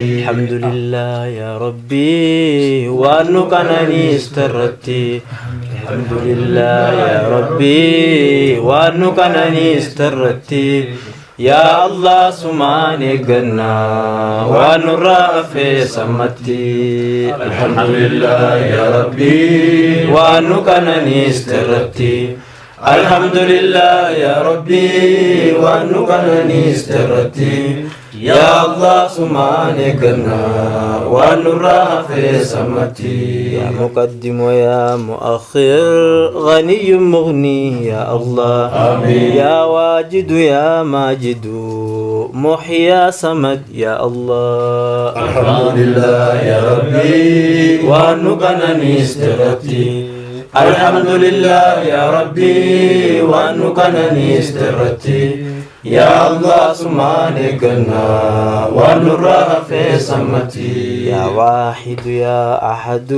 الحمد لله يا ربي وأنك أنني استرتي. الحمد لله يا ربي وأنك أنني استرتي. يا الله سماني قنا ونرى في سمتي. الحمد لله يا ربي وأنك أنني استرتي. الحمد لله يا ربي وأنك أنني استرتي. يا الله سماني قنا ونرى في سمتي. يا مقدم ويا مؤخر غني مغني يا الله. آمين. يا واجد يا ماجد محيا سمد يا الله. الحمد لله يا ربي وأنك أنني استرتي. الحمد لله يا ربي وأنك أنني استرتي. يا الله سماني قنا ونرى في سمتي. يا واحد يا أحد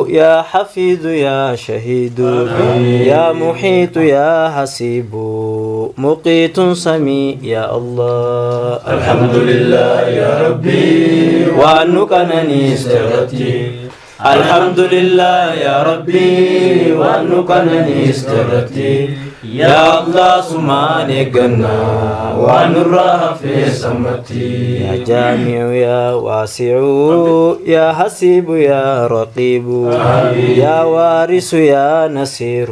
يا حفيظ يا شهيد يا محيط يا حسيب مقيت سميع يا الله. الحمد لله يا ربي وأنك أنني استرتي. الحمد لله يا ربي وأنك أنني استرتي. يا الله سماني قنا ونرى في سمتي. يا جامع يا واسع يا حسيب يا رقيب يا وارث يا نصير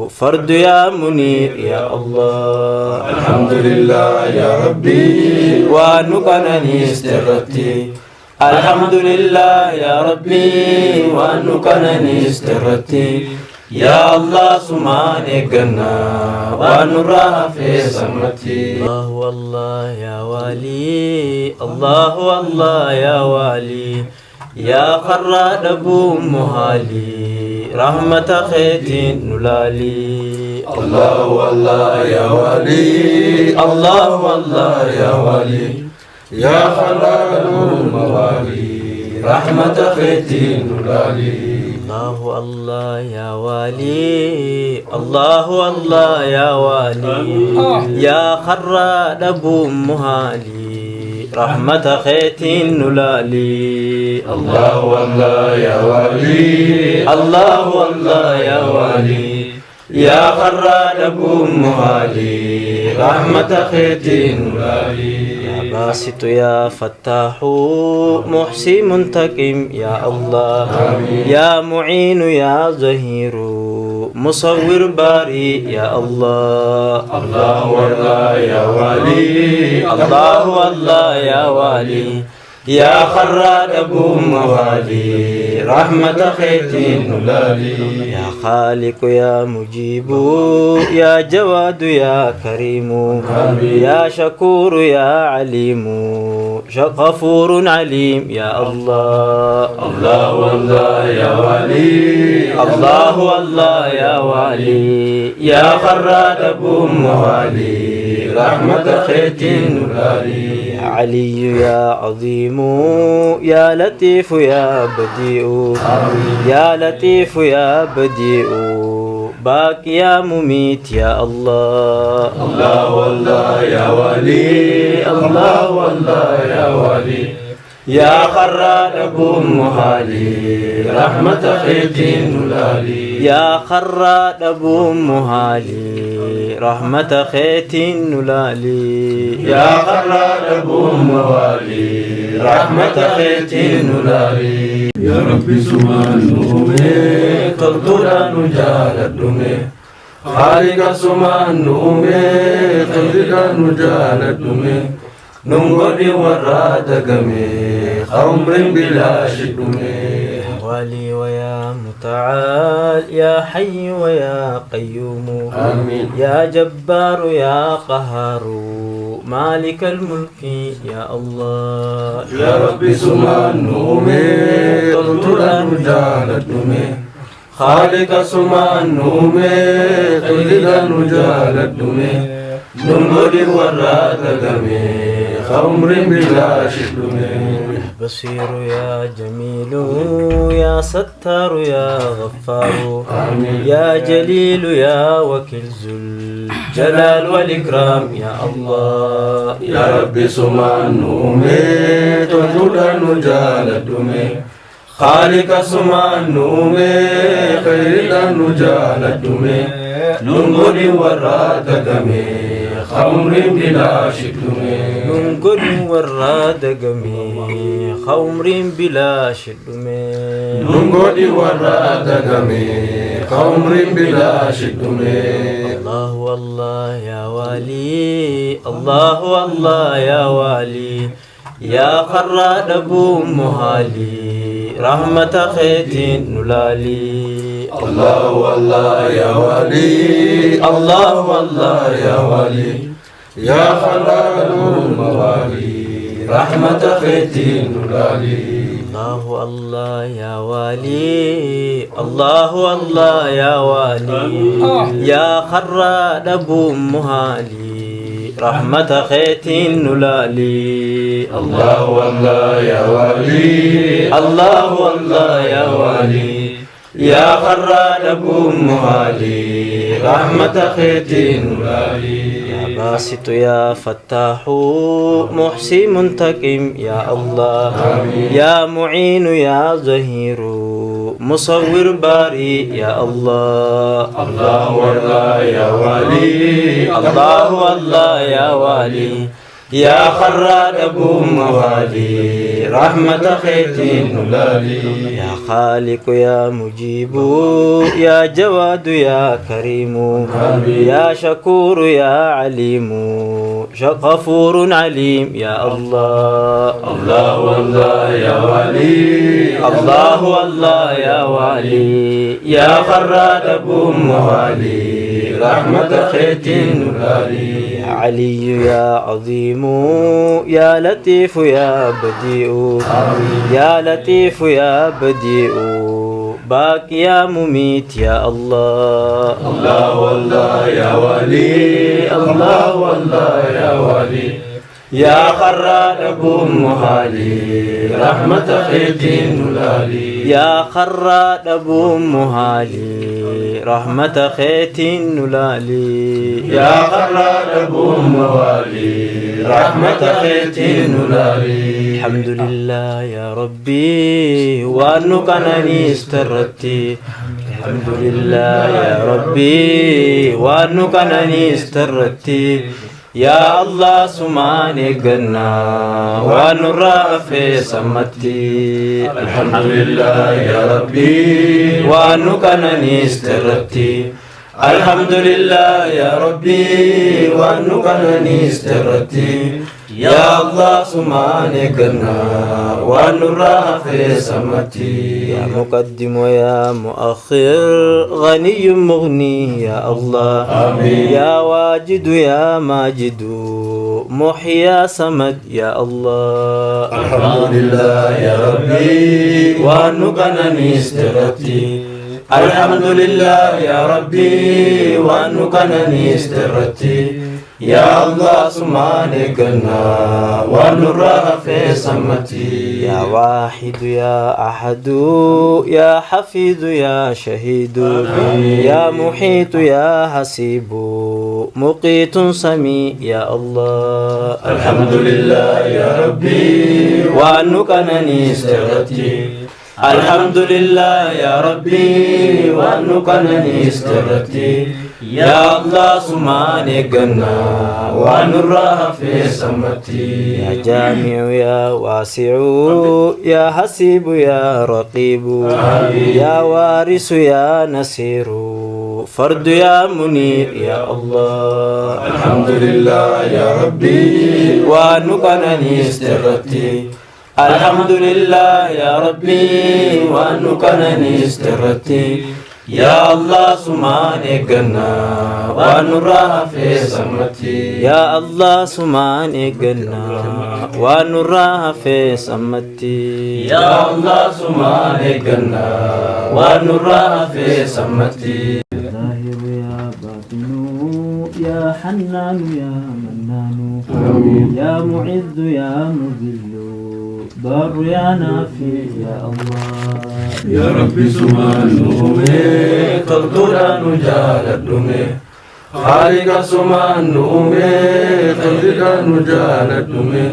فرد يا منير يا الله. الحمد لله يا ربي وأنك أنني استرتي. الحمد لله يا ربي وأنك أنني استرتي. يا الله سماني قنا ونرى في سمتي. الله والله يا والي الله والله يا والي يا خراد أبو مهالي رحمة خيت نلالي. الله والله يا ولي الله والله يا ولي يا خلال الموالي رحمة خيت نلالي. الله الله يا والي الله الله يا والي يا خراد أبو مهالي رحمة خيت نلالي. الله والله يا ولي الله والله يا والي يا خراد أبو مهالي رحمة خيت نلالي. يا باسط يا فتاح محسي منتقم يا الله. يا معين يا ظهير مصور باري يا الله. الله والله يا ولي الله والله يا والي يا خراد أبو موالي رحمة خيت نلالي. يا خالق يا مجيب يا جواد يا كريم يا شكور يا عليم غفور عليم يا الله. الله والله يا ولي الله والله يا والي يا خراد أبو موالي رحمة خيت نلالي. يا علي يا عظيم يا لطيف يا بديع يا لطيف يا بديع باقي يا مميت يا الله. الله والله يا ولي الله والله يا ولي يا خراد أبو مهالي رحمة خيت نلالي. يا خراد أبو مهالي رحمة خيت نلالي. يا خراد أبو موالي رحمة خيت نلالي. يا ربي سبحانه تلطنا نجال الدمي خالق سبحانه تلطنا نجال الدمي نمغدي وراد قمي خمر بلا شدمي. والي ويا متعال يا حي ويا قيوم آمين. يا جبار يا قهار مالك الملك يا الله. يا ربي سبحانه تلطنا نجال الدمي خالق سبحانه تلطنا نجال الدمي نمغدي وراد قمي خمر بلا شدم بصير يا جميل يا ستار يا غفار يا جليل يا وكيل ذو الجلال والإكرام يا الله يا ربي سمان نومي تنجد نجال الدمي خالق سمان نومي خير نجال الدمي ننقل وراد قمي خمر بلا شدم ننقل وراد قمي خمر بلا شدم ننقل وراد قمي خمر بلا شدم الله والله يا والي الله والله يا والي يا خراد ابو مهالي رحمة خيت نلالي الله والله يا ولي الله والله يا ولي يا خلال الموالي رحمة خيت نلالي الله الله يا والي الله الله يا والي يا خراد ابو مهالي رحمة خيت نلالي الله والله يا ولي الله والله يا والي يا خراد ابو مهالي رحمة خيت نلالي يا باسط يا فتاح محسي منتقم يا الله يا معين يا ظهير مصور باري يا الله الله والله يا ولي الله والله يا والي يا خراد ابو موالي رحمة خيت نلالي يا خالق يا مجيب يا جواد يا كريم يا شكور يا عليم غفور عليم يا الله الله والله يا ولي الله والله يا والي يا خراد ابو موالي رحمة خيت نلالي يا علي يا عظيم يا لطيف يا بديع يا لطيف يا بديع باقي يا مميت يا الله الله والله يا ولي الله والله يا ولي يا خراد ابو مهالي رحمة خيت نلالي يا خراد ابو مهالي رحمة خيت نلالي يا خراد ابو موالي رحمة خيت نلالي الحمد لله يا ربي وانك انني استردتي الحمد لله يا ربي وانك انني استردتي يا الله سماني قنا ونرى في سمتي الحمد لله يا ربي وانك انني استردتي الحمد لله يا ربي وانك انني استردتي يا الله سماني قنا ونرى في سمتي يا مقدم ويا مؤخر غني مغني يا الله آمين. يا واجد يا ماجد محيا سمد يا الله الحمد لله يا ربي وانك انني استردتي الحمد لله يا ربي وانك انني استردتي يا الله سماني قنا ونرى في سمتي يا واحد يا أحد يا حفيظ يا شهيد يا محيط يا حسيب مقيت سميع يا الله الحمد لله يا ربي وأنك أنني استغرتي الحمد لله يا ربي وأنك أنني استغرتي يا الله سماني قنا ونرى في سمتي يا جامع يا واسع يا حسيب يا رقيب يا وارث يا نصير فرد يا منير يا الله الحمد لله يا ربي وأنك أنني استغرتي الحمد لله يا ربي وأنك أنني استغرتي يا الله سماني قنا ونرى في سمتي يا الله سماني قنا ونرى في سمتي يا الله سماني قنا ونرى في سمتي ظاهر يا باطن يا حنان يا منان يا معز يا مذل بار يا نافي يا الله يا ربي سبحانه تقدر نجال الدمي خالق سبحانه تقدر نجال الدمي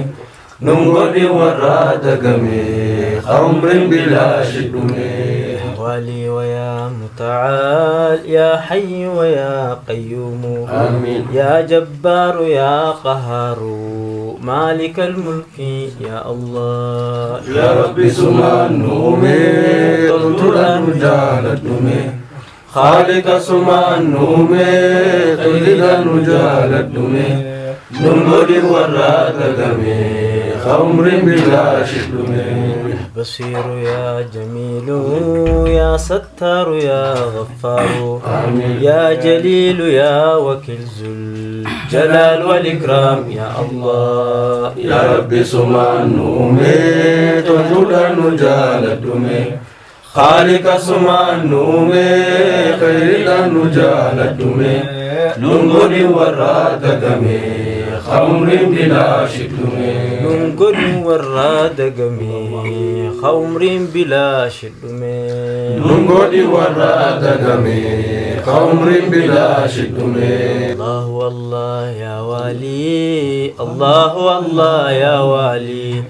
نمغدي وراد قمي خمر بلا شدمي والي ويا متعال يا حي ويا قيوم آمين يا جبار يا قهار مالك الملك يا الله يا ربي سبحانه تقدر نجال الدمي خالق سبحانه تقدر نجال الدمي نمغدي وراد قمي خمر بلا شدمي بصير يا جميل يا ستار يا غفار آمين يا جليل يا وكيل ذو الجلال والإكرام يا الله يا ربي سبحانه تقدر نجال الدمي خالق سبحانه خير نجال الدمي نمغدي وراد قمي خمر بلا شدمي ننقل وراد قمي خمر بلا شدمي نمغدي وراد قمي خمر بلا شدمي الله والله يا والي الله الله يا والي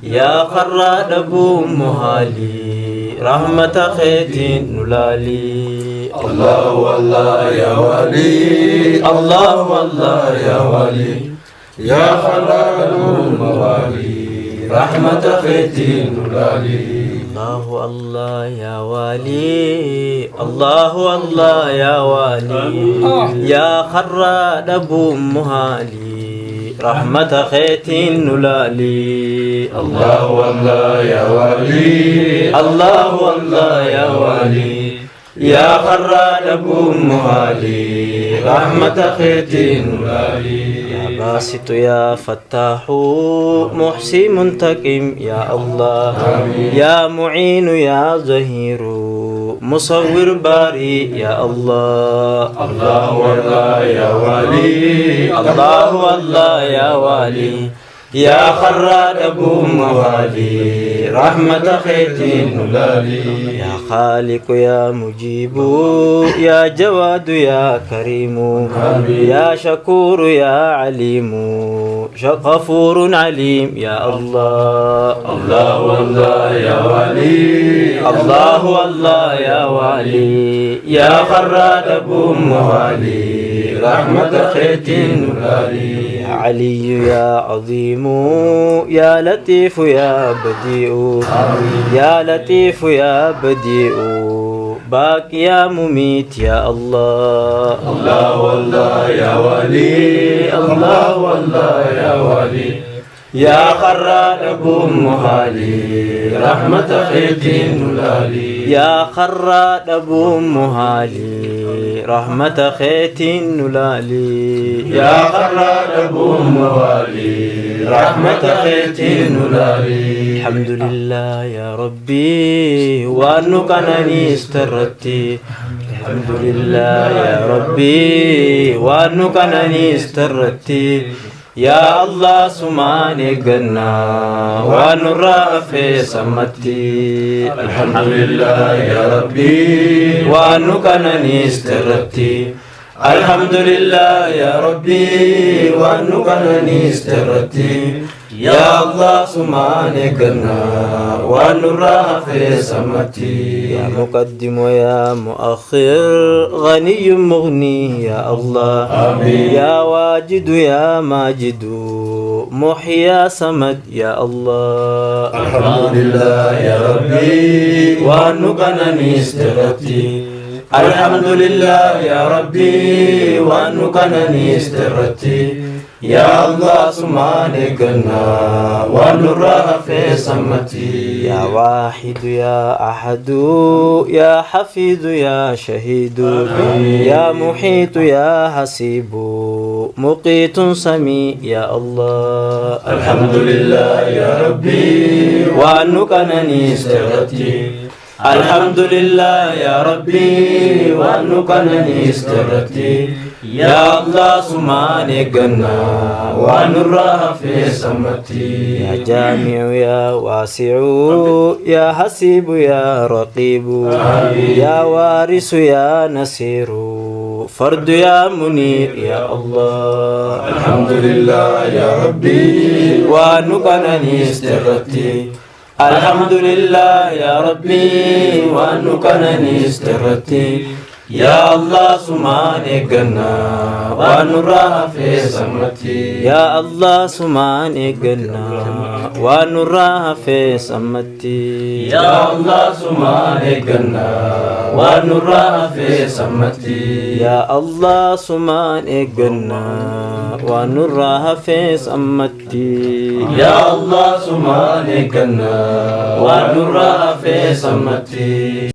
يا خراد أبو مهالي رحمة خيت نلالي الله والله يا ولي الله والله يا ولي يا خلال الموالي رحمة خيتين نلالي الله الله يا والي الله الله يا والي يا خراد أبو مهالي رحمة خيت نلالي الله والله يا ولي الله والله يا ولي يا خراد أبو مهالي رحمة خيتين نلالي يا باسط يا فتاح محسي منتقم يا الله يا معين يا ظهير مصور باري يا الله الله والله يا ولي الله والله يا والي يا خراد أبو موالي رحمة خيتين نلالي يا خالق يا مجيب يا جواد يا كريم يا شكور يا عليم غفور عليم يا الله الله والله يا ولي الله والله يا والي يا خراد أبو موالي رحمة خيتين نلالي يا علي يا عظيم يا لطيف يا بديع يا لطيف يا بديع باقي يا مميت يا الله الله والله يا ولي الله والله يا ولي يا خراد أبو مهالي رحمة خيتين نلالي يا خراد أبو مهالي رحمة خيت نلالي يا خراد أبو موالي رحمة خيتين نلالي الحمد لله يا ربي وأنك أنني استردت الحمد لله يا ربي وأنك أنني استردت يا الله سماني قنا ونرى في سمتي الحمد لله يا ربي وأنك أنني استردت الحمد لله يا ربي وأنك أنني استردت يا الله سماني قنا ونرى في سمتي يا مقدم ويا مؤخر غني مغني يا الله آمين يا واجد يا ماجد محيا سمد يا الله الحمد لله يا ربي وأنك أنني استردت الحمد لله يا ربي وأنك أنني استردت يا الله سماني قنا ونرى في سمتي يا واحد يا أحد يا حفيظ يا شهيد يا محيط يا حسيب مقيت سميع يا الله الحمد لله يا ربي وأنك أنني استردت الحمد لله يا ربي وأنك أنني استردت يا الله سمان إيقنا ونرها في سمتي يا جامع يا واسع يا حسيب يا رقيب يا وارث يا نصير فرد يا منير يا الله الحمد لله يا ربي ونقنني استغتي الحمد لله يا ربي ونقنني استغتي يا الله سمان إيقنا ونرها في سمتي يا الله سمان إيقنا ونرها في سمتي يا الله سمان إيقنا ونرها في سمتي يا الله سمان إيقنا ونرها في سمتي يا الله سمان إيقنا ونرها في سمتي